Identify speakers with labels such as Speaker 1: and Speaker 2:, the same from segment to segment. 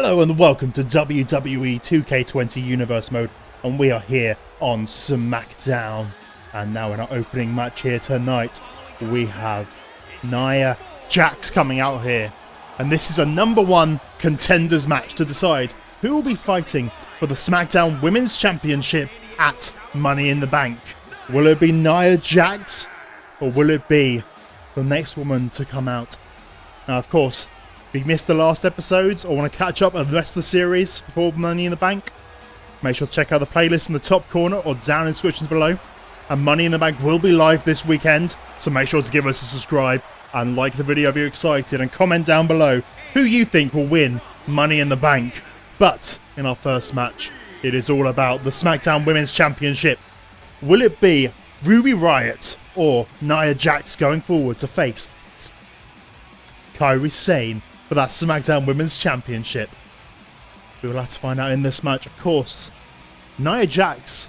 Speaker 1: Hello and welcome to WWE 2K20 Universe Mode, and we are here on Smackdown. And now in our opening match here tonight, we have Nia Jax coming out here. And this is a #1 Contenders match to decide who will be fighting for the Smackdown Women's Championship at Money in the Bank. Will it be Nia Jax, or will it be the next woman to come out? Now, of course, if you missed the last episodes or want to catch up on the rest of the series before Money in the Bank, make sure to check out the playlist in the top corner or down in the descriptions below. And Money in the Bank will be live this weekend, so make sure to give us a subscribe and like the video if you're excited, and comment down below who you think will win Money in the Bank. But in our first match, it is all about the Smackdown Women's Championship. Will it be Ruby Riott or Nia Jax going forward to face Kairi Sane for that Smackdown Women's Championship? We will have to find out in this match, of course. Nia Jax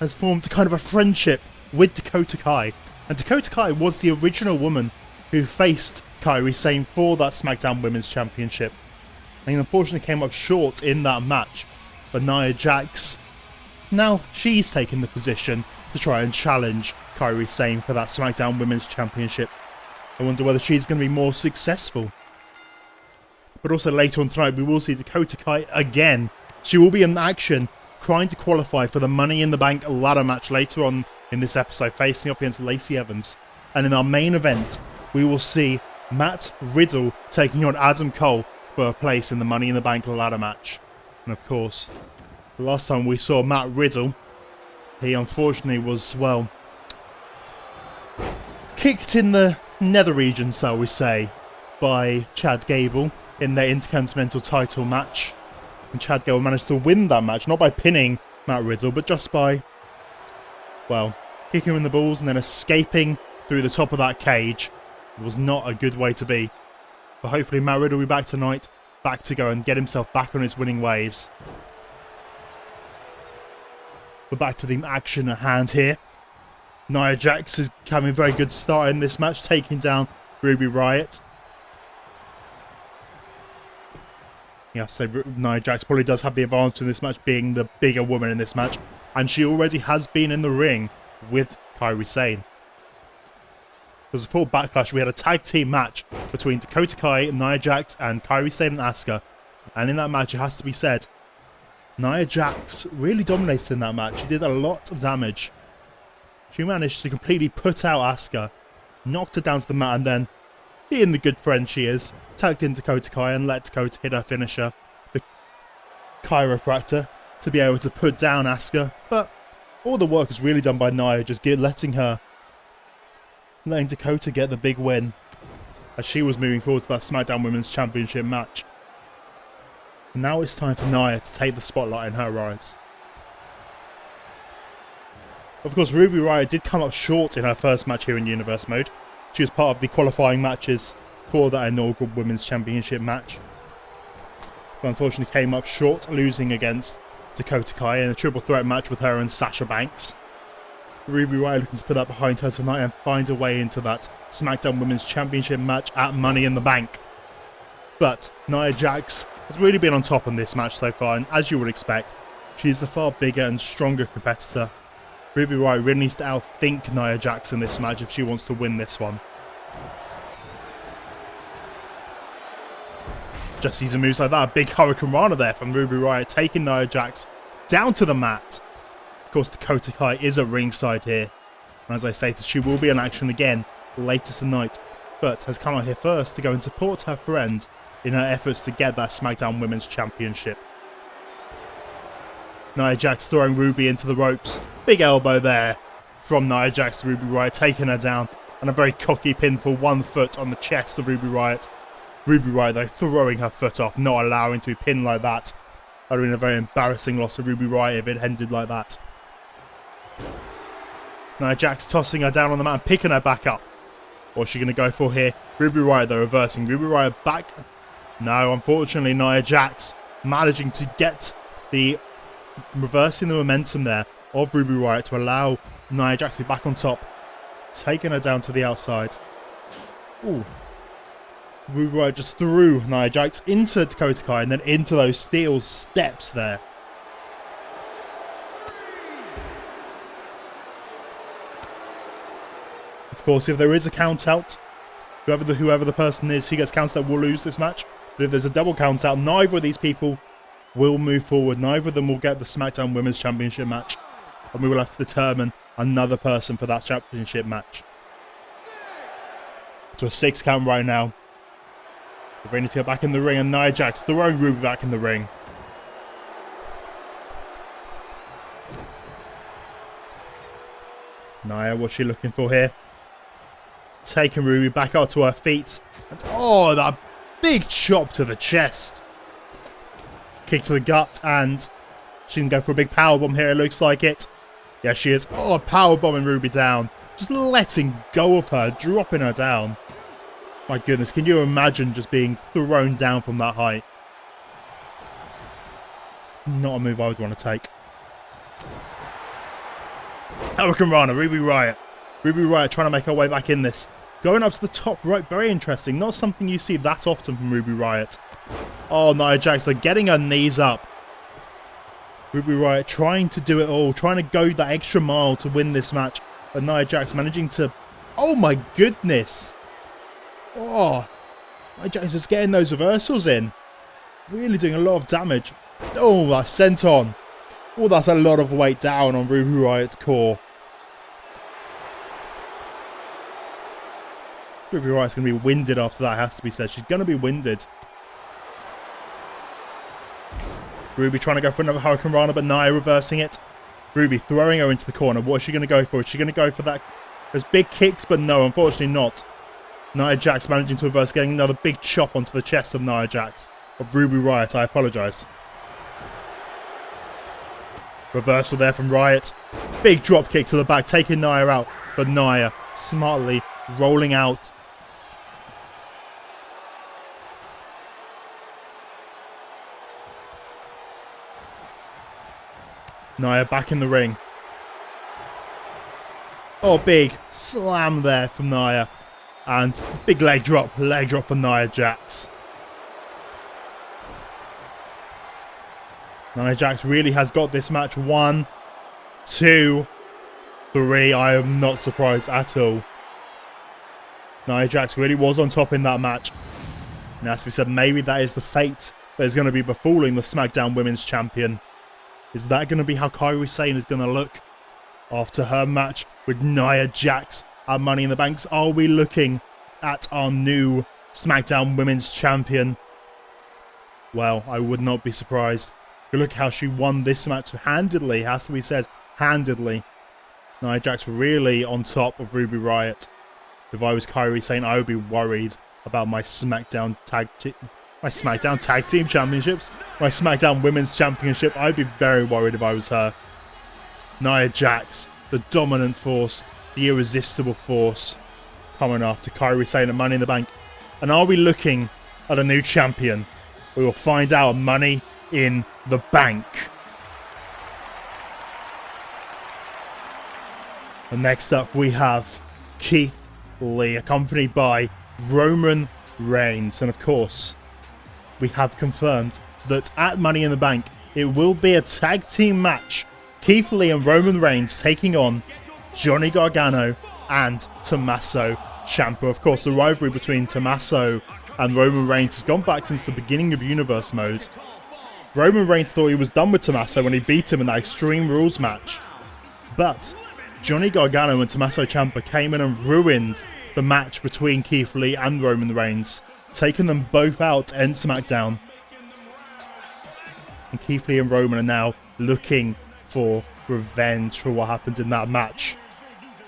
Speaker 1: has formed kind of a friendship with Dakota Kai, and Dakota Kai was the original woman who faced Kairi Sane for that Smackdown Women's Championship, and unfortunately came up short in that match. But Nia Jax, now she's taken the position to try and challenge Kairi Sane for that Smackdown Women's Championship. I wonder whether she's going to be more successful. But also later on tonight, we will see Dakota Kai again. She will be in action, trying to qualify for the Money in the Bank ladder match later on in this episode, facing up against Lacey Evans. And in our main event, we will see Matt Riddle taking on Adam Cole for a place in the Money in the Bank ladder match. And of course, the last time we saw Matt Riddle, he unfortunately was, well, kicked in the nether region, shall we say, by Chad Gable in their Intercontinental title match. And Chad Gable managed to win that match, not by pinning Matt Riddle, but just by, well, kicking him in the balls and then escaping through the top of that cage. It was not a good way to be. But hopefully Matt Riddle will be back tonight, back to go and get himself back on his winning ways. But back to the action at hand here. Nia Jax is having a very good start in this match, taking down Ruby Riott. You have to say Nia Jax probably does have the advantage in this match, being the bigger woman in this match. And she already has been in the ring with Kairi Sane. Because before Backlash, we had a tag team match between Dakota Kai, Nia Jax, and Kairi Sane and Asuka. And in that match, it has to be said, Nia Jax really dominated in that match. She did a lot of damage. She managed to completely put out Asuka, knocked her down to the mat, and then, being the good friend she is, tagged in Dakota Kai and let Dakota hit her finisher, the chiropractor, to be able to put down Asuka. But all the work was really done by Nia, just letting Dakota get the big win as she was moving forward to that SmackDown Women's Championship match. And now it's time for Nia to take the spotlight in her eyes. Of course, Ruby Riott did come up short in her first match here in Universe Mode. She was part of the qualifying matches for that inaugural Women's Championship match, but unfortunately came up short, losing against Dakota Kai in a triple threat match with her and Sasha Banks. Ruby Riott looking to put that behind her tonight and find a way into that SmackDown Women's Championship match at Money in the Bank. But Nia Jax has really been on top in this match so far, and as you would expect, she's the far bigger and stronger competitor. Ruby Riott really needs to outthink Nia Jax in this match if she wants to win this one. Just using moves like that, a big Hurricane Rana there from Ruby Riott, taking Nia Jax down to the mat. Of course, Dakota Kai is at ringside here. And as I stated, she will be in action again later tonight, but has come out here first to go and support her friend in her efforts to get that SmackDown Women's Championship. Nia Jax throwing Ruby into the ropes. Big elbow there from Nia Jax to Ruby Riott, taking her down. And a very cocky pin for 1 foot on the chest of Ruby Riott. Ruby Riott, though, throwing her foot off, not allowing to be pinned like that. That would have been a very embarrassing loss for Ruby Riott if it ended like that. Nia Jax tossing her down on the mat and picking her back up. What's she going to go for here? Ruby Riott, though, reversing. Ruby Riott back. No, unfortunately, Nia Jax managing to get the reversing the momentum there of Ruby Riott to allow Nia Jax to be back on top, taking her down to the outside. Ooh. Ruby Riott just threw Nia Jax into Dakota Kai and then into those steel steps there. Of course, if there is a count out, whoever the person is who gets counted out will lose this match. But if there's a double count out, neither of these people will move forward. Neither of them will get the SmackDown Women's Championship match. And we will have to determine another person for that championship match. To a 6 count right now. We're ready to get back in the ring, and Nia Jax throwing Ruby back in the ring. Nia, what's she looking for here? Taking Ruby back out to her feet. And oh, that big chop to the chest. Kick to the gut, and she can go for a big powerbomb here, it looks like it. Yeah, she is. Oh, powerbombing Ruby down. Just letting go of her, dropping her down. My goodness, can you imagine just being thrown down from that height? Not a move I would want to take. Hurricane Rana, Ruby Riott. Ruby Riott trying to make her way back in this. Going up to the top right, very interesting. Not something you see that often from Ruby Riott. Oh, Nia Jax, they're getting her knees up. Ruby Riott trying to do it all, trying to go that extra mile to win this match. But Nia Jax managing to... Oh my goodness! Oh, Nia Jax is getting those reversals in. Really doing a lot of damage. Oh, that's sent on. Oh, that's a lot of weight down on Ruby Riott's core. Ruby Riott's going to be winded after that, has to be said. She's going to be winded. Ruby trying to go for another Hurricane Rana, but Nia reversing it. Ruby throwing her into the corner. What is she going to go for? Is she going to go for that? There's big kicks, but no, unfortunately not. Nia Jax managing to reverse, getting another big chop onto the chest of Nia Jax. Of Ruby Riott, I apologise. Reversal there from Riott. Big drop kick to the back, taking Nia out. But Nia smartly rolling out. Nia back in the ring. Oh, big slam there from Nia. And big leg drop for Nia Jax. Nia Jax really has got this match. 1, 2, 3. I am not surprised at all. Nia Jax really was on top in that match. And as we said, maybe that is the fate that is going to be befalling the SmackDown Women's Champion. Is that going to be how Kairi Sane is going to look after her match with Nia Jax at Money in the Banks? Are we looking at our new SmackDown Women's Champion? Well, I would not be surprised. Look how she won this match handedly, has to be said, handedly. Nia Jax really on top of Ruby Riott. If I was Kairi Sane, I would be worried about my SmackDown Tag Team Championships, my SmackDown Women's Championship. I'd be very worried if I was her. Nia Jax, the dominant force, the irresistible force, coming after Kairi Sane and Money in the Bank. And are we looking at a new champion? We will find out. Money in the Bank. And next up we have Keith Lee, accompanied by Roman Reigns. And of course, we have confirmed that at Money in the Bank, it will be a tag team match. Keith Lee and Roman Reigns taking on Johnny Gargano and Tommaso Ciampa. Of course, the rivalry between Tommaso and Roman Reigns has gone back since the beginning of Universe Mode. Roman Reigns thought he was done with Tommaso when he beat him in that Extreme Rules match. But Johnny Gargano and Tommaso Ciampa came in and ruined the match between Keith Lee and Roman Reigns, taking them both out to end SmackDown. And Keith Lee and Roman are now looking for revenge for what happened in that match,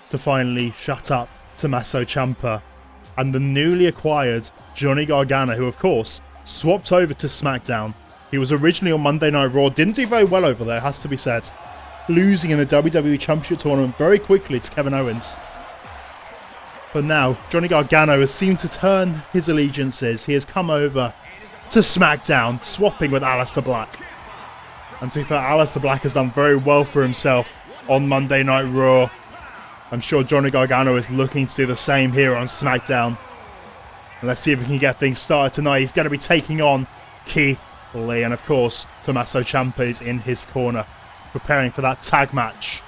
Speaker 1: to finally shut up Tommaso Ciampa and the newly acquired Johnny Gargano, who of course swapped over to SmackDown. He was originally on Monday Night Raw, didn't do very well over there, has to be said, losing in the WWE Championship tournament very quickly to Kevin Owens. But now, Johnny Gargano has seemed to turn his allegiances. He has come over to SmackDown, swapping with Aleister Black. And to be fair, Aleister Black has done very well for himself on Monday Night Raw. I'm sure Johnny Gargano is looking to do the same here on SmackDown. And let's see if we can get things started tonight. He's going to be taking on Keith Lee. And of course, Tommaso Ciampa is in his corner, preparing for that tag match.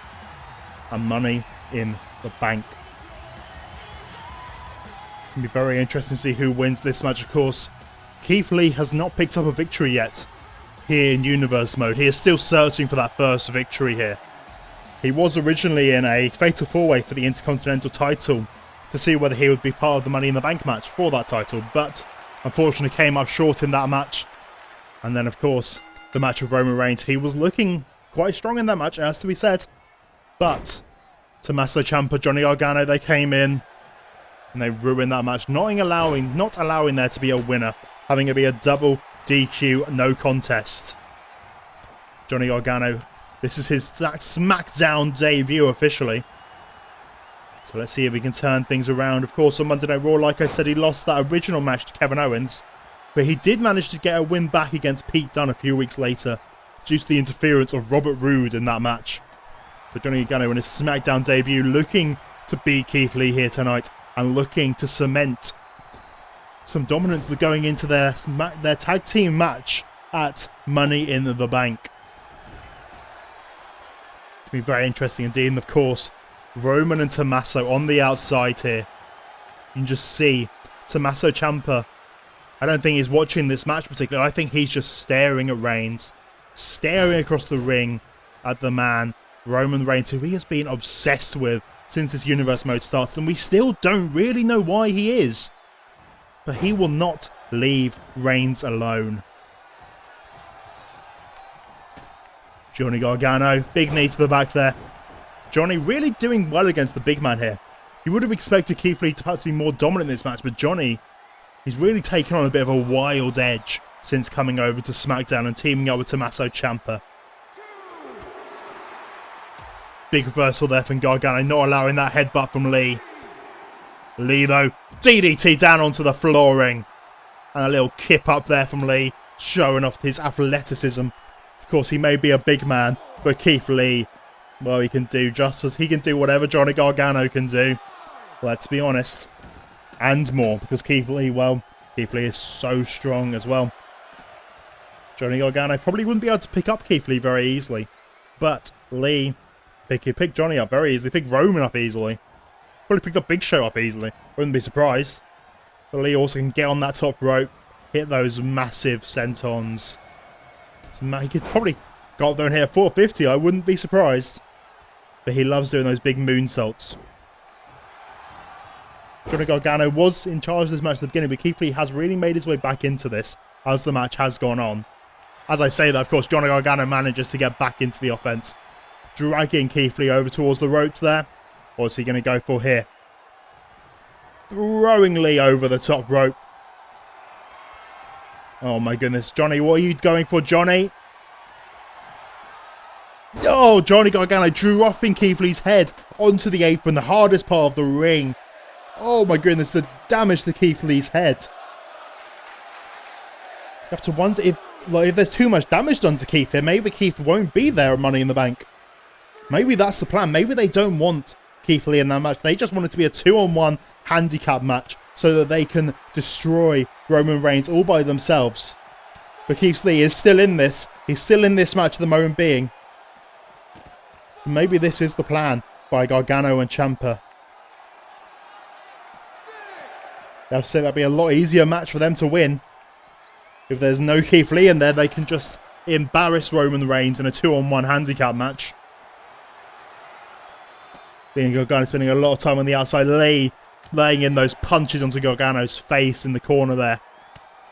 Speaker 1: And Money in the Bank. It's going to be very interesting to see who wins this match, of course. Keith Lee has not picked up a victory yet here in Universe Mode. He is still searching for that first victory here. He was originally in a Fatal 4-Way for the Intercontinental title to see whether he would be part of the Money in the Bank match for that title, but unfortunately came up short in that match. And then, of course, the match with Roman Reigns. He was looking quite strong in that match, it has to be said. But Tommaso Ciampa, Johnny Gargano, they came in and they ruined that match, not allowing there to be a winner, having it be a double DQ no contest. Johnny Gargano, this is his Smackdown debut officially. So let's see if we can turn things around. Of course, on Monday Night Raw, like I said, he lost that original match to Kevin Owens. But he did manage to get a win back against Pete Dunne a few weeks later, due to the interference of Robert Roode in that match. But Johnny Gargano in his Smackdown debut, looking to beat Keith Lee here tonight, and looking to cement some dominance going into their tag team match at Money in the Bank. It's going to be very interesting indeed. And of course, Roman and Tommaso on the outside here. You can just see Tommaso Ciampa. I don't think he's watching this match particularly. I think he's just staring at Reigns. Staring across the ring at the man, Roman Reigns, who he has been obsessed with since this Universe Mode starts. And we still don't really know why he is. But he will not leave Reigns alone. Johnny Gargano, big knee to the back there. Johnny really doing well against the big man here. You would have expected Keith Lee to perhaps be more dominant in this match, but Johnny, he's really taken on a bit of a wild edge since coming over to SmackDown and teaming up with Tommaso Ciampa. Big reversal there from Gargano, not allowing that headbutt from Lee. Lee though, DDT down onto the flooring. And a little kip up there from Lee, showing off his athleticism. Of course, he may be a big man, but Keith Lee, well, he can do justice. He can do whatever Johnny Gargano can do. Let's be honest. And more, because Keith Lee, well, Keith Lee is so strong as well. Johnny Gargano probably wouldn't be able to pick up Keith Lee very easily. But Lee, he could pick Johnny up very easily, pick Roman up easily. Probably picked up Big Show up easily. Wouldn't be surprised. But Lee also can get on that top rope, hit those massive sentons. He could probably go up there and hit a 450, I wouldn't be surprised. But he loves doing those big moonsaults. Johnny Gargano was in charge of this match at the beginning, but Keith Lee has really made his way back into this as the match has gone on. As I say that, of course, Johnny Gargano manages to get back into the offense, dragging Keith Lee over towards the ropes there. What's he going to go for here? Throwing Lee over the top rope. Oh my goodness. Johnny, what are you going for, Johnny? Oh, Johnny Gargano dropping Keith Lee's head onto the apron, the hardest part of the ring. Oh my goodness, the damage to Keith Lee's head. You have to wonder if there's too much damage done to Keith here, maybe Keith won't be there at Money in the Bank. Maybe that's the plan. Maybe they don't want Keith Lee in that match. They just want it to be a 2-on-1 handicap match so that they can destroy Roman Reigns all by themselves. But Keith Lee is still in this. He's still in this match at the moment being. Maybe this is the plan by Gargano and Ciampa. They'll say that'd be a lot easier match for them to win. If there's no Keith Lee in there, they can just embarrass Roman Reigns in a 2-on-1 handicap match. Being Gargano spending a lot of time on the outside, laying in those punches onto Gargano's face in the corner there.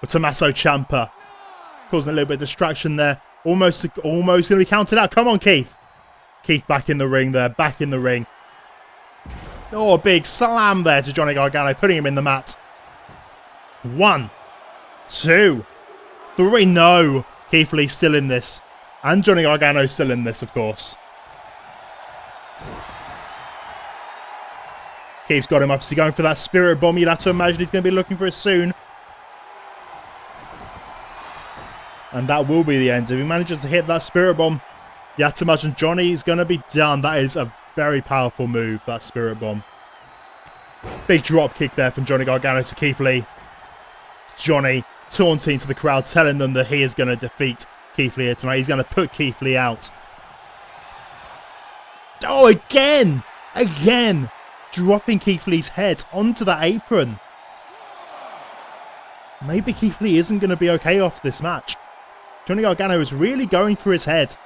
Speaker 1: But Tommaso Ciampa causing a little bit of distraction there. Almost going to be counted out. Come on, Keith. Keith back in the ring there, back in the ring. Oh, a big slam there to Johnny Gargano, putting him in the mat. 1, 2, 3. No. Keith Lee's still in this. And Johnny Gargano's still in this, of course. Keith's got him up. Is he going for that spirit bomb? You'd have to imagine he's going to be looking for it soon. And that will be the end. If he manages to hit that spirit bomb, you have to imagine Johnny is going to be done. That is a very powerful move, that spirit bomb. Big drop kick there from Johnny Gargano to Keith Lee. Johnny taunting to the crowd, telling them that he is going to defeat Keith Lee here tonight. He's going to put Keith Lee out. Oh, again! Again! Dropping Keith Lee's head onto the apron. Maybe Keith Lee isn't going to be okay after this match. Johnny Gargano is really going for his head.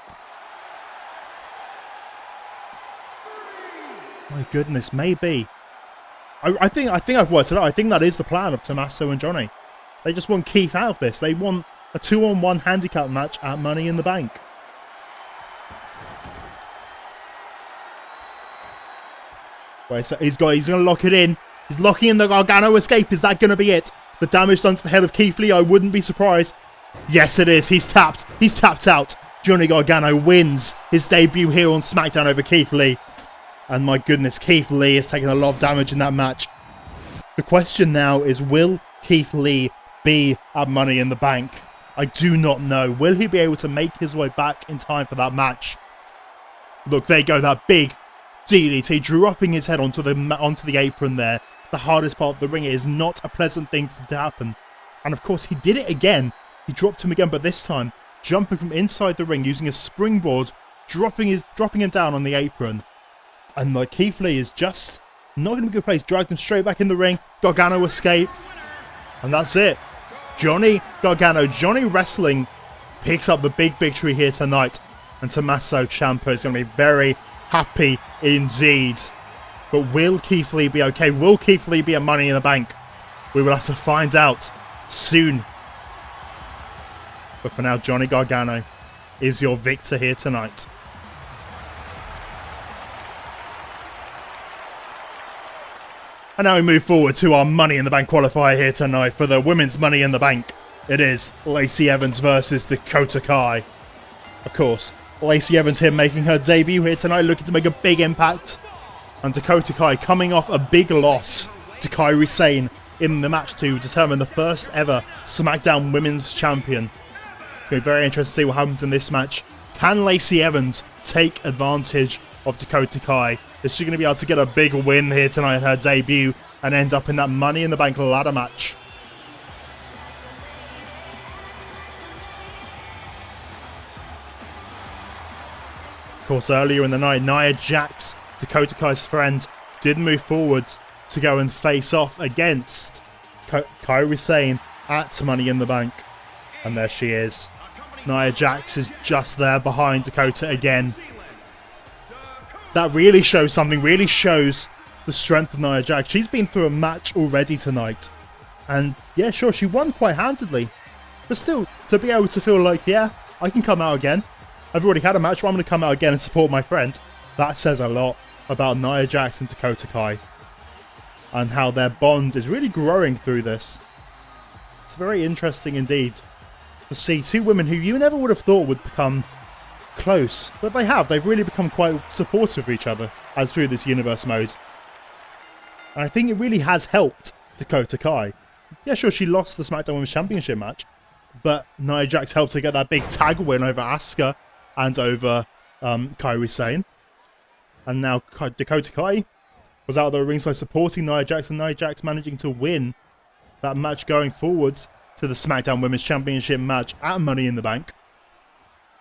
Speaker 1: My goodness, maybe. I think I've worked it out. I think that is the plan of Tommaso and Johnny. They just want Keith out of this. They want a 2-on-1 handicap match at Money in the Bank. Right, so he's going to lock it in. He's locking in the Gargano escape. Is that going to be it? The damage done to the head of Keith Lee, I wouldn't be surprised. Yes, it is. He's tapped. He's tapped out. Johnny Gargano wins his debut here on SmackDown over Keith Lee. And my goodness, Keith Lee has taken a lot of damage in that match. The question now is, will Keith Lee be at Money in the Bank? I do not know. Will he be able to make his way back in time for that match? Look, there you go, that big DDT, dropping his head onto the apron there. The hardest part of the ring. It is not a pleasant thing to happen. And of course, he did it again. He dropped him again, but this time, jumping from inside the ring, using a springboard, dropping him down on the apron. And like Keith Lee is just not going to be a good place. Dragged him straight back in the ring. Gargano escape. And that's it. Johnny Gargano, Johnny Wrestling picks up the big victory here tonight. And Tommaso Ciampa is going to be very happy indeed. But will Keith Lee be okay? Will Keith Lee be at Money in the Bank? We will have to find out soon. But for now, Johnny Gargano is your victor here tonight. And now we move forward to our Money in the Bank qualifier here tonight for the women's Money in the Bank. It is Lacey Evans versus Dakota Kai. Of course, Lacey Evans here making her debut here tonight, looking to make a big impact. And Dakota Kai coming off a big loss to Kairi Sane in the match to determine the first ever SmackDown Women's Champion. It's going to be very interesting to see what happens in this match. Can Lacey Evans take advantage of Dakota Kai? Is she going to be able to get a big win here tonight in her debut and end up in that Money in the Bank ladder match? Of course, earlier in the night, Nia Jax, Dakota Kai's friend, did move forward to go and face off against Kairi Sane at Money in the Bank. And there she is. Nia Jax is just there behind Dakota again. That really shows something, really shows the strength of Nia Jax. She's been through a match already tonight. And yeah, sure, she won quite handedly. But still, to be able to feel like, yeah, I can come out again. I've already had a match, but I'm going to come out again and support my friend. That says a lot about Nia Jax and Dakota Kai. And how their bond is really growing through this. It's very interesting indeed to see two women who you never would have thought would become close, but they have. They've really become quite supportive of each other as through this universe mode. And I think it really has helped Dakota Kai. Yeah, sure, she lost the SmackDown Women's Championship match, but Nia Jax helped her get that big tag win over Asuka and over Kairi Sane. And now Dakota Kai was out there ringside supporting Nia Jax, and Nia Jax managing to win that match going forwards to the SmackDown Women's Championship match at Money in the Bank.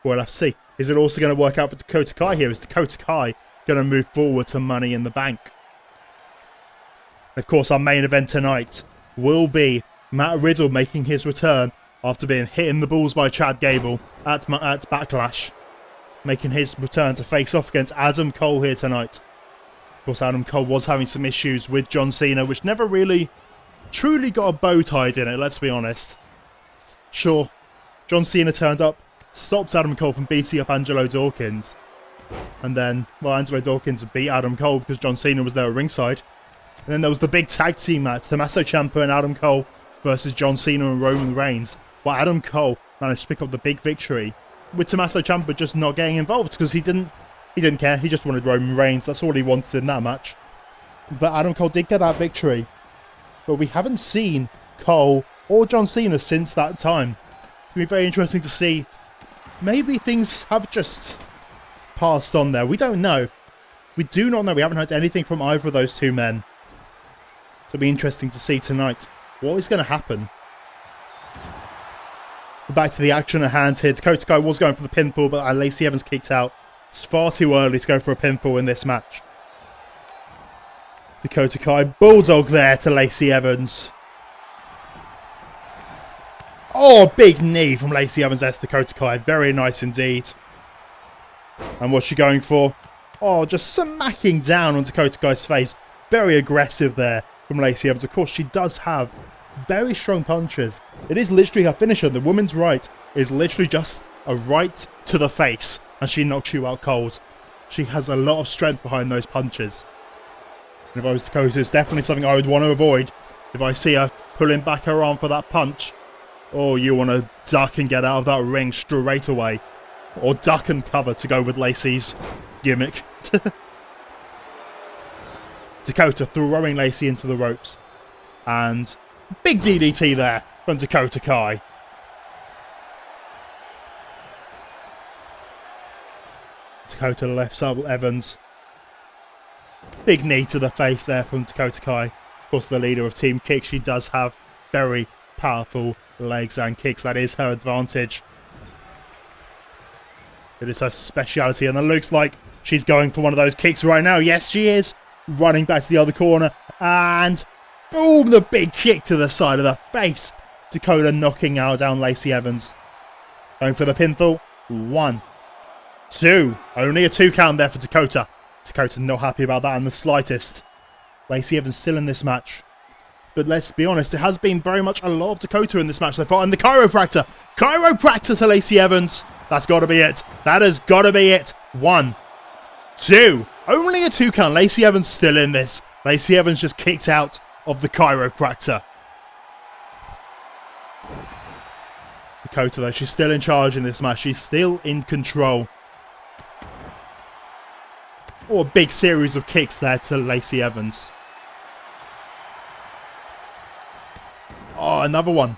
Speaker 1: We'll have to see. Is it also going to work out for Dakota Kai here? Is Dakota Kai going to move forward to Money in the Bank? Of course, our main event tonight will be Matt Riddle making his return after being hit in the balls by Chad Gable at Backlash. Making his return to face off against Adam Cole here tonight. Of course, Adam Cole was having some issues with John Cena, which never really truly got a bow tied in it, let's be honest. Sure, John Cena turned up, stopped Adam Cole from beating up Angelo Dawkins. And then, well, Angelo Dawkins beat Adam Cole because John Cena was there at ringside. And then there was the big tag team match, Tommaso Ciampa and Adam Cole versus John Cena and Roman Reigns. Well, Adam Cole managed to pick up the big victory, with Tommaso Ciampa just not getting involved because he didn't care. He just wanted Roman Reigns. That's all he wanted in that match. But Adam Cole did get that victory. But we haven't seen Cole or John Cena since that time. It's going to be very interesting to see. Maybe things have just passed on there. We don't know. We do not know. We haven't heard anything from either of those two men. So it'll be interesting to see tonight what is going to happen Back to the action at hand here. Dakota Kai was going for the pinfall, but Lacey Evans kicked out. It's far too early to go for a pinfall in this match. Dakota Kai, bulldog there to Lacey Evans. Oh, big knee from Lacey Evans. That's Dakota Kai. Very nice indeed. And what's she going for? Oh, just smacking down on Dakota Kai's face. Very aggressive there from Lacey Evans. Of course, she does have very strong punches. It is literally her finisher. The woman's right is literally just a right to the face, and she knocks you out cold. She has a lot of strength behind those punches. And if I was Dakota, it's definitely something I would want to avoid. If I see her pulling back her arm for that punch, oh, you want to duck and get out of that ring straight away. Or duck and cover to go with Lacey's gimmick. Dakota throwing Lacey into the ropes. And big DDT there from Dakota Kai. Dakota lifts up Evans. Big knee to the face there from Dakota Kai. Of course, the leader of Team Kick. She does have very powerful legs and kicks. That is her advantage. It is her speciality, and it looks like she's going for one of those kicks right now. Yes, she is. Running back to the other corner, and boom, the big kick to the side of the face. Dakota knocking down Lacey Evans. Going for the pinfall. 1, 2. Only a 2 count there for Dakota. Dakota not happy about that in the slightest. Lacey Evans still in this match. But let's be honest, it has been very much a lot of Dakota in this match so far. And the chiropractor. Chiropractor to Lacey Evans. That's got to be it. That has got to be it. 1, 2. Only a 2 count. Lacey Evans still in this. Lacey Evans just kicked out of the chiropractor. Dakota, though, she's still in charge in this match. She's still in control. Oh, a big series of kicks there to Lacey Evans. Oh, another one.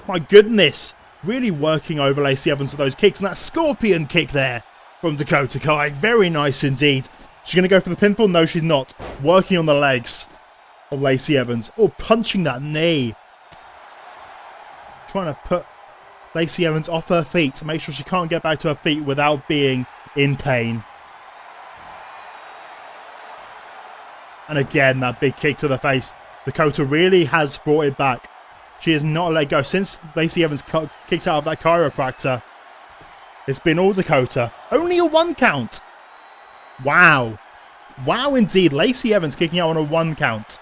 Speaker 1: My goodness. Really working over Lacey Evans with those kicks. And that scorpion kick there from Dakota Kai. Very nice indeed. She's going to go for the pinfall? No, she's not. Working on the legs of Lacey Evans. Oh, punching that knee. Trying to put Lacey Evans off her feet to make sure she can't get back to her feet without being in pain. And again, that big kick to the face. Dakota really has brought it back. She has not let go. Since Lacey Evans kicked out of that chiropractor, it's been all Dakota. Only a 1 count. Wow. Wow, indeed. Lacey Evans kicking out on a 1 count.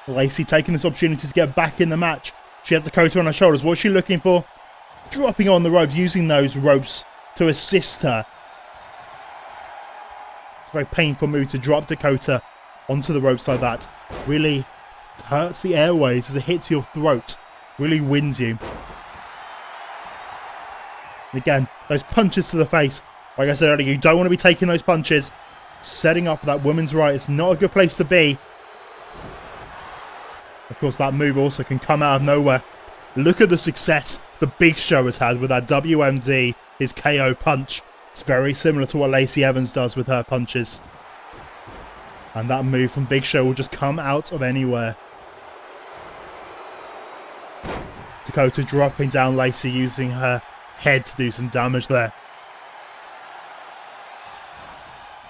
Speaker 1: Lacey taking this opportunity to get back in the match. She has Dakota on her shoulders. What's she looking for? Dropping on the ropes, using those ropes to assist her. It's a very painful move to drop Dakota onto the ropes like that. Really hurts the airways as it hits your throat. Really wins you. And again, those punches to the face. Like I said earlier, you don't want to be taking those punches. Setting up for that woman's right. It's not a good place to be. Of course, that move also can come out of nowhere. Look at the success the Big Show has had with that WMD, his KO punch. It's very similar to what Lacey Evans does with her punches. And that move from Big Show will just come out of anywhere. Dakota dropping down Lacey, using her head to do some damage there.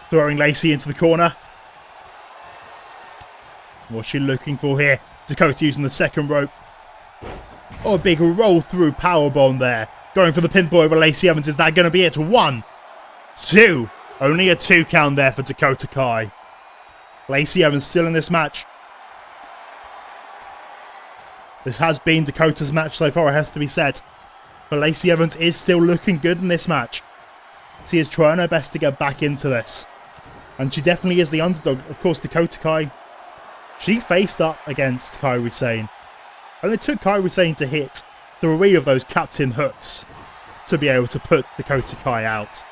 Speaker 1: Throwing Lacey into the corner. What's she looking for here? Dakota using the second rope. Oh, a big roll through powerbomb there. Going for the pinfall over Lacey Evans. Is that going to be it? 1, 2. Only a 2 count there for Dakota Kai. Lacey Evans still in this match. This has been Dakota's match so far, it has to be said. But Lacey Evans is still looking good in this match. She is trying her best to get back into this. And she definitely is the underdog. Of course, Dakota Kai, she faced up against Kairi Sane. And it took Kairi Sane to hit 3 of those captain hooks to be able to put Dakota Kai out.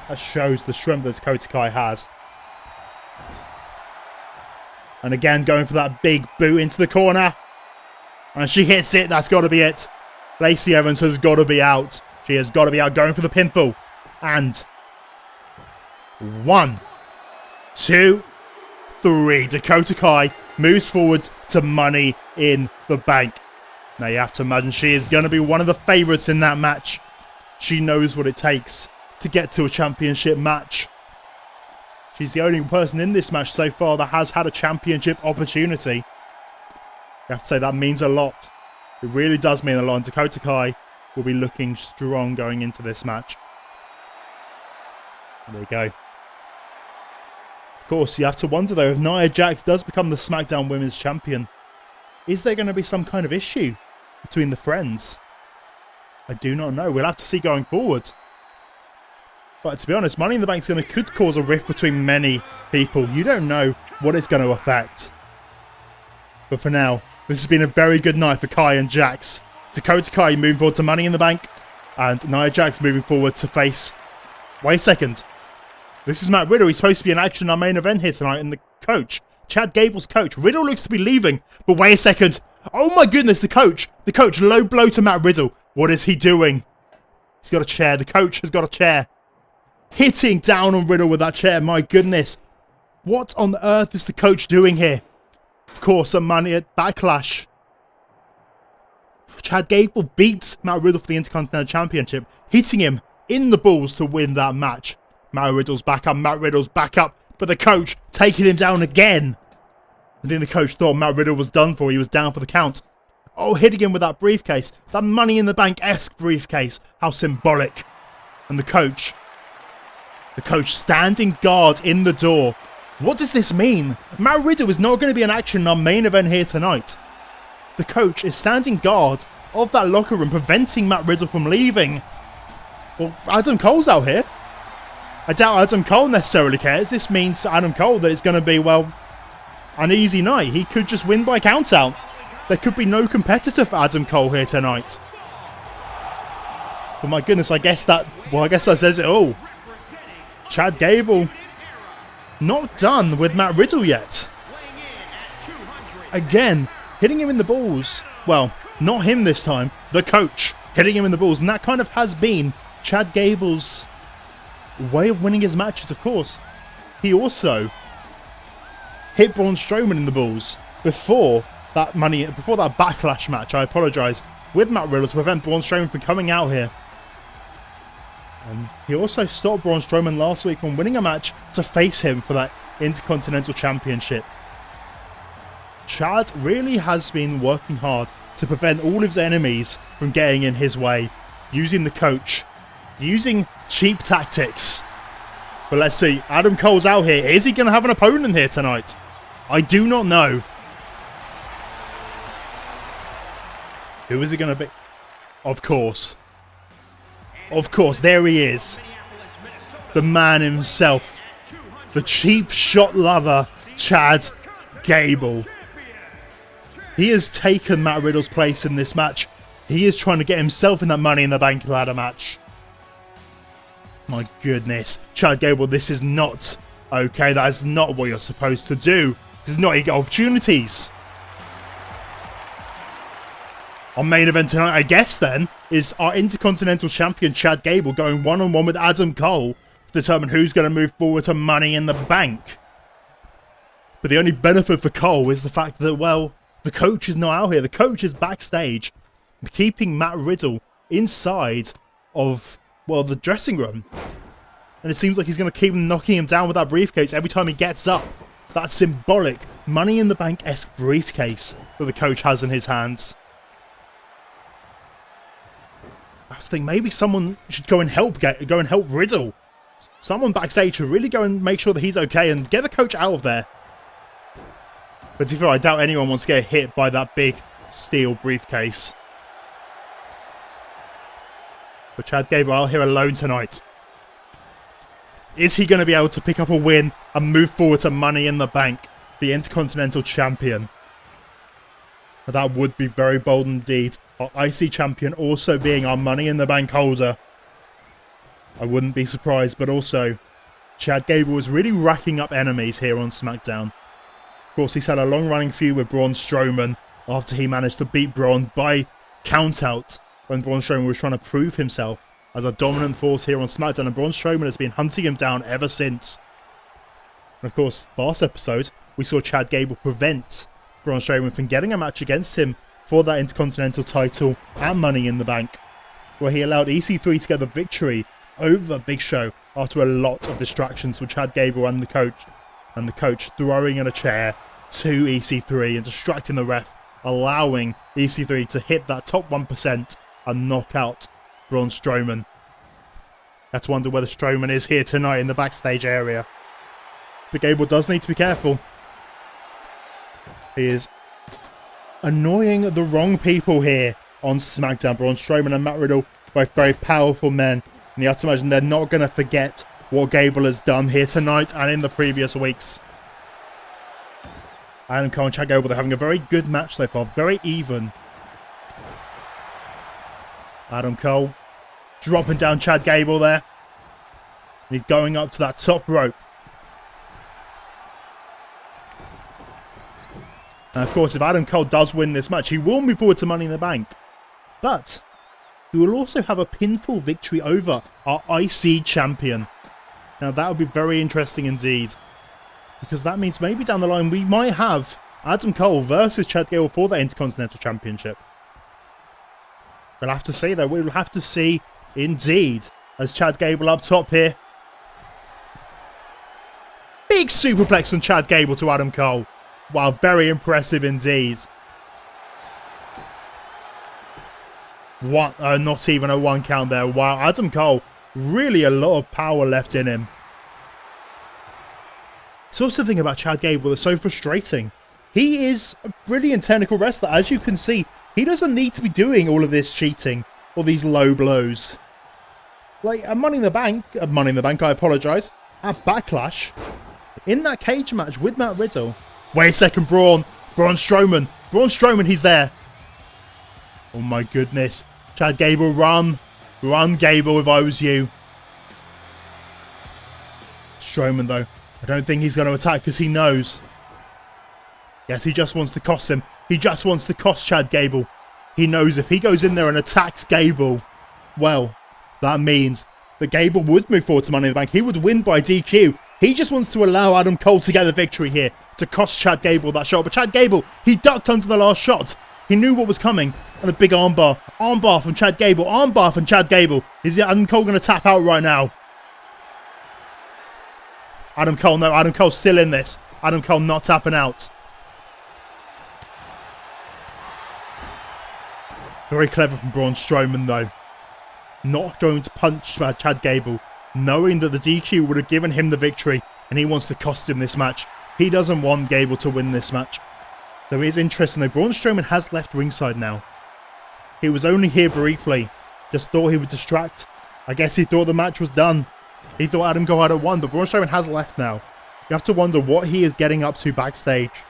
Speaker 1: That shows the strength that Dakota Kai has. And again, going for that big boot into the corner. And she hits it. That's got to be it. Lacey Evans has got to be out. She has got to be out. Going for the pinfall. And 1, 2, 3. Dakota Kai moves forward to Money in the Bank. Now you have to imagine she is going to be one of the favourites in that match. She knows what it takes to get to a championship match. She's the only person in this match so far that has had a championship opportunity. You have to say that means a lot. It really does mean a lot. And Dakota Kai will be looking strong going into this match. There you go. Of course, you have to wonder though, if Nia Jax does become the SmackDown Women's Champion, is there going to be some kind of issue between the friends? I do not know. We'll have to see going forward. But to be honest, Money in the Bank could cause a rift between many people. You don't know what it's going to affect. But for now, this has been a very good night for Kai and Jax. Dakota Kai moving forward to Money in the Bank, and Nia Jax moving forward to face... Wait a second. This is Matt Riddle. He's supposed to be in action in our main event here tonight, and the coach, Chad Gable's coach. Riddle looks to be leaving, but wait a second. Oh my goodness, the coach, low blow to Matt Riddle. What is he doing? He's got a chair. The coach has got a chair. Hitting down on Riddle with that chair. My goodness. What on earth is the coach doing here? Of course, a Money at Backlash. Chad Gable beats Matt Riddle for the Intercontinental Championship, hitting him in the balls to win that match. Matt Riddle's back up, but the coach taking him down again. And then the coach thought Matt Riddle was done for. He was down for the count. Oh, hitting him with that briefcase. That Money in the Bank-esque briefcase. How symbolic. And the coach standing guard in the door. What does this mean? Matt Riddle is not going to be in action in our main event here tonight. The coach is standing guard of that locker room, preventing Matt Riddle from leaving. Well, Adam Cole's out here. I doubt Adam Cole necessarily cares. This means to Adam Cole that it's going to be, well, an easy night. He could just win by countout. There could be no competitor for Adam Cole here tonight. But my goodness, I guess that says it all. Chad Gable not done with Matt Riddle yet. Again, hitting him in the balls. Well, not him this time. The coach hitting him in the balls. And that kind of has been Chad Gable's way of winning his matches, of course. He also hit Braun Strowman in the balls before that Backlash match, I apologise, with Matt Riddle to prevent Braun Strowman from coming out here. And he also stopped Braun Strowman last week from winning a match to face him for that Intercontinental Championship. Chad really has been working hard to prevent all of his enemies from getting in his way, using the coach, using cheap tactics. But let's see, Adam Cole's out here. Is he going to have an opponent here tonight? I do not know. Who is it going to be? Of course. Of course, there he is. The man himself. The cheap shot lover, Chad Gable. He has taken Matt Riddle's place in this match. He is trying to get himself in that Money in the Bank ladder match. My goodness. Chad Gable, this is not okay. That is not what you're supposed to do. This is not how you get opportunities. Our main event tonight, I guess then, is our Intercontinental Champion Chad Gable going one-on-one with Adam Cole to determine who's going to move forward to Money in the Bank. But the only benefit for Cole is the fact that, well, the coach is not out here. The coach is backstage, keeping Matt Riddle inside of, well, the dressing room. And it seems like he's going to keep knocking him down with that briefcase every time he gets up. That symbolic Money in the Bank-esque briefcase that the coach has in his hands. I was thinking maybe someone should go and help Riddle. Someone backstage should really go and make sure that he's okay and get the coach out of there. But to be fair, I doubt anyone wants to get hit by that big steel briefcase. But Chad Gable out here alone tonight. Is he going to be able to pick up a win and move forward to Money in the Bank, the Intercontinental Champion? That would be very bold indeed. Our IC Champion also being our Money in the Bank holder. I wouldn't be surprised, but also Chad Gable was really racking up enemies here on SmackDown. Of course, he's had a long-running feud with Braun Strowman after he managed to beat Braun by countout when Braun Strowman was trying to prove himself as a dominant force here on SmackDown, and Braun Strowman has been hunting him down ever since. And of course, last episode, we saw Chad Gable prevent Braun Strowman from getting a match against him for that Intercontinental title and Money in the Bank, where he allowed EC3 to get the victory over Big Show after a lot of distractions with Chad Gable and the coach throwing in a chair to EC3 and distracting the ref, allowing EC3 to hit that top 1% and knock out Braun Strowman. Let's wonder whether Strowman is here tonight in the backstage area. But Gable does need to be careful. He is annoying the wrong people here on SmackDown. Braun Strowman and Matt Riddle, both very powerful men. And you have to imagine they're not going to forget what Gable has done here tonight and in the previous weeks. Adam Cole and Chad Gable, they're having a very good match so far. Very even. Adam Cole dropping down Chad Gable there. He's going up to that top rope. And of course, if Adam Cole does win this match, he will move forward to Money in the Bank. But he will also have a pinfall victory over our IC champion. Now that would be very interesting indeed, because that means maybe down the line we might have Adam Cole versus Chad Gable for the Intercontinental Championship. We'll have to see though. We'll have to see indeed, as Chad Gable up top here. Big superplex from Chad Gable to Adam Cole. Wow, very impressive indeed. Not even a 1 count there. Wow, Adam Cole, really a lot of power left in him. It's also the thing about Chad Gable that's so frustrating. He is a brilliant technical wrestler. As you can see, he doesn't need to be doing all of this cheating or these low blows. Like, at Money in the Bank, I apologise, at Backlash, in that cage match with Matt Riddle. Wait a second, Braun Strowman, he's there. Oh my goodness. Chad Gable, run. Run, Gable, if I was you. Strowman, though, I don't think he's going to attack because he knows. Yes, he just wants to cost him. He just wants to cost Chad Gable. He knows if he goes in there and attacks Gable, well, that means that Gable would move forward to Money in the Bank. He would win by DQ. He just wants to allow Adam Cole to get the victory here to cost Chad Gable that shot. But Chad Gable, he ducked under the last shot. He knew what was coming. And a big armbar. Armbar from Chad Gable. Armbar from Chad Gable. Is Adam Cole going to tap out right now? Adam Cole, no. Adam Cole's still in this. Adam Cole not tapping out. Very clever from Braun Strowman, though. Not going to punch Chad Gable, knowing that the DQ would have given him the victory, and he wants to cost him this match. He doesn't want Gable to win this match. Though it is interesting, though, Braun Strowman has left ringside now. He was only here briefly. Just thought he would distract. I guess he thought the match was done. He thought Adam Cole had won, but Braun Strowman has left now. You have to wonder what he is getting up to backstage.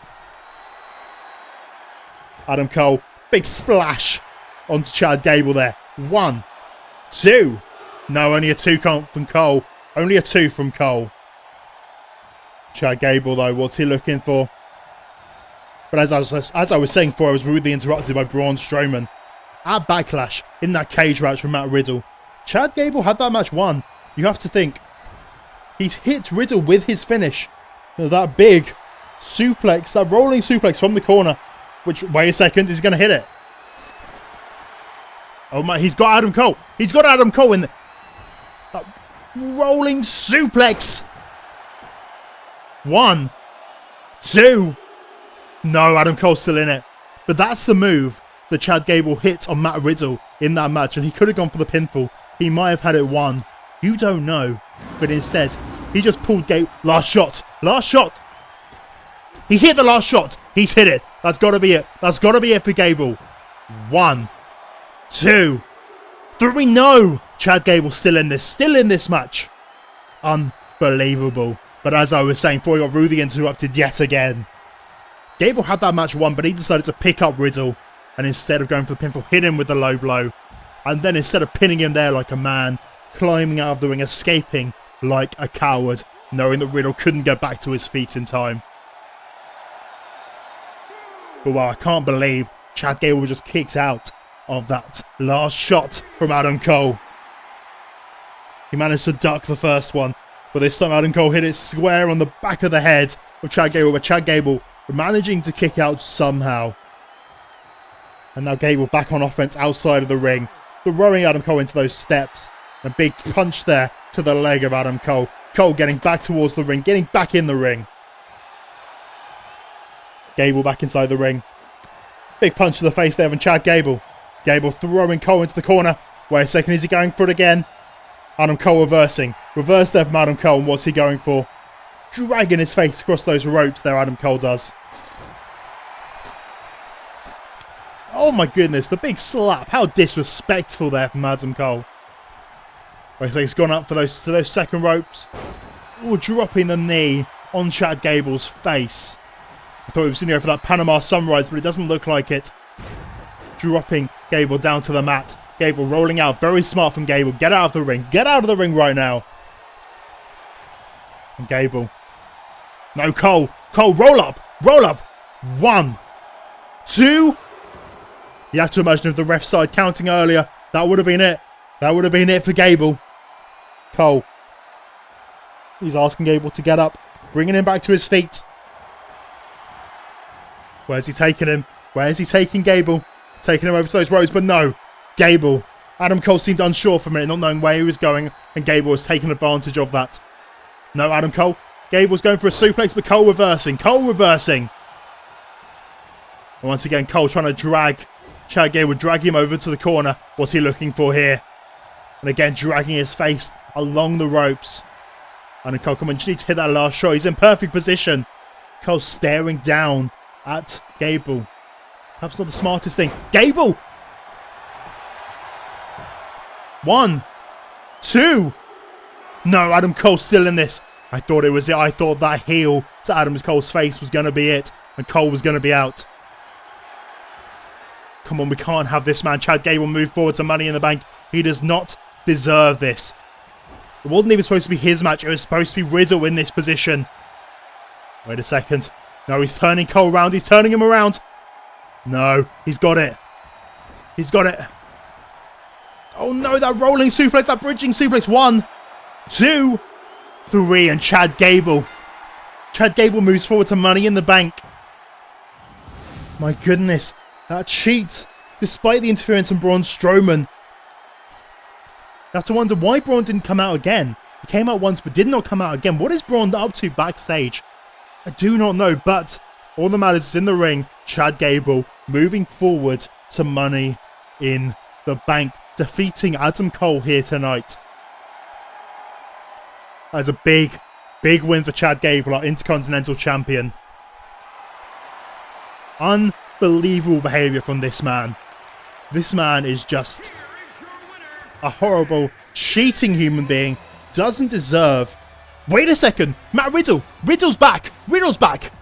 Speaker 1: Adam Cole, big splash onto Chad Gable there. 1, 2. No, only a 2 from Cole. Only a 2 from Cole. Chad Gable, though, what's he looking for? But as I was saying before, I was rudely interrupted by Braun Strowman. At Backlash, in that cage match with Matt Riddle, Chad Gable had that match won. You have to think, he's hit Riddle with his finish. You know, that big suplex, that rolling suplex from the corner. Which, wait a second, he's going to hit it. Oh my, he's got Adam Cole. He's got Adam Cole in the rolling suplex. 1, 2. No, Adam Cole's still in it. But that's the move that Chad Gable hit on Matt Riddle in that match. And he could have gone for the pinfall. He might have had it won. You don't know. But instead, he just pulled Gable. Last shot. Last shot. He hit the last shot. He's hit it. That's got to be it. That's got to be it for Gable. 1, 2, 3. No! Chad Gable still in this match. Unbelievable. But as I was saying before, he got rudely interrupted yet again. Gable had that match won, but he decided to pick up Riddle. And instead of going for the pinfall, hit him with the low blow. And then instead of pinning him there like a man, climbing out of the ring, escaping like a coward, knowing that Riddle couldn't get back to his feet in time. But wow, I can't believe Chad Gable just kicked out of that last shot from Adam Cole. He managed to duck the first one. But this time Adam Cole hit it square on the back of the head of Chad Gable, but Chad Gable managing to kick out somehow. And now Gable back on offense outside of the ring, throwing Adam Cole into those steps. A big punch there to the leg of Adam Cole. Cole getting back towards the ring, getting back in the ring. Gable back inside the ring. Big punch to the face there from Chad Gable. Gable throwing Cole into the corner. Wait a second, is he going for it again? Adam Cole reversing. Reverse there from Adam Cole, and what's he going for? Dragging his face across those ropes there, Adam Cole does. Oh my goodness, the big slap. How disrespectful there from Adam Cole. Right, so he's gone up for those second ropes. Ooh, dropping the knee on Chad Gable's face. I thought he was going to go for that Panama Sunrise, but it doesn't look like it. Dropping Gable down to the mat. Gable rolling out. Very smart from Gable. Get out of the ring. Get out of the ring right now. And Gable. No, Cole. Cole, roll up. Roll up. 1, 2. You have to imagine if the ref side counting earlier, that would have been it. That would have been it for Gable. Cole. He's asking Gable to get up. Bringing him back to his feet. Where's he taking him? Where's he taking Gable? Taking him over to those ropes, but no. Gable. Adam Cole seemed unsure for a minute, not knowing where he was going, and Gable was taking advantage of that. No, Adam Cole. Gable's going for a suplex, but Cole reversing. Cole reversing. And once again, Cole trying to drag Chad Gable, drag him over to the corner. What's he looking for here? And again, dragging his face along the ropes. And Cole, come on, just need to hit that last shot. He's in perfect position. Cole staring down at Gable. Perhaps not the smartest thing. Gable! 1, 2. No, Adam Cole's still in this. I thought it was it. I thought that heel to Adam Cole's face was going to be it. And Cole was going to be out. Come on, we can't have this man. Chad Gable move forward to Money in the Bank. He does not deserve this. It wasn't even supposed to be his match. It was supposed to be Riddle in this position. Wait a second. No, he's turning Cole around. He's turning him around. No, he's got it. He's got it. Oh no, that rolling suplex, that bridging suplex. 1, 2, 3, and Chad Gable. Chad Gable moves forward to Money in the Bank. My goodness, that cheat. Despite the interference from Braun Strowman. You have to wonder why Braun didn't come out again. He came out once but did not come out again. What is Braun up to backstage? I do not know, but all that matters is in the ring, Chad Gable moving forward to Money in the Bank, defeating Adam Cole here tonight. That's a big, big win for Chad Gable, our Intercontinental Champion. Unbelievable behaviour from this man. This man is just a horrible, cheating human being. Doesn't deserve... Wait a second! Matt Riddle! Riddle's back! Riddle's back!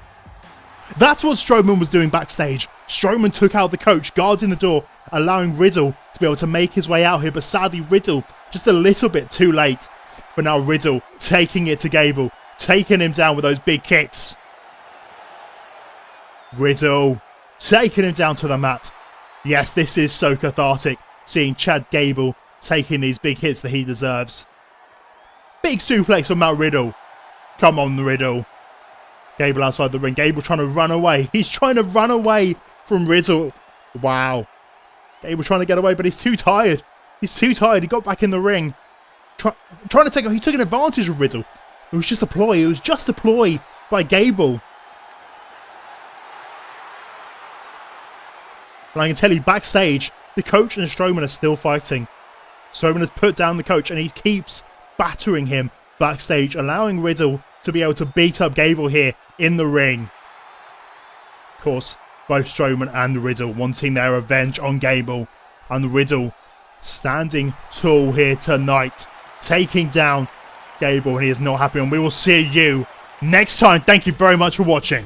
Speaker 1: That's what Strowman was doing backstage. Strowman took out the coach, guarding the door, allowing Riddle to be able to make his way out here. But sadly, Riddle just a little bit too late. But now Riddle taking it to Gable, taking him down with those big kicks. Riddle taking him down to the mat. Yes, this is so cathartic, seeing Chad Gable taking these big hits that he deserves. Big suplex from Matt Riddle. Come on, Riddle. Gable outside the ring. Gable trying to run away. He's trying to run away from Riddle. Wow. Gable trying to get away, but he's too tired. He's too tired. He got back in the ring. Trying to take... He took an advantage of Riddle. It was just a ploy. It was just a ploy by Gable. And I can tell you, backstage, the coach and Strowman are still fighting. Strowman has put down the coach, and he keeps battering him backstage, allowing Riddle to be able to beat up Gable here in the ring. Of course, both Strowman and Riddle wanting their revenge on Gable. And Riddle standing tall here tonight, taking down Gable, and he is not happy. And we will see you next time. Thank you very much for watching.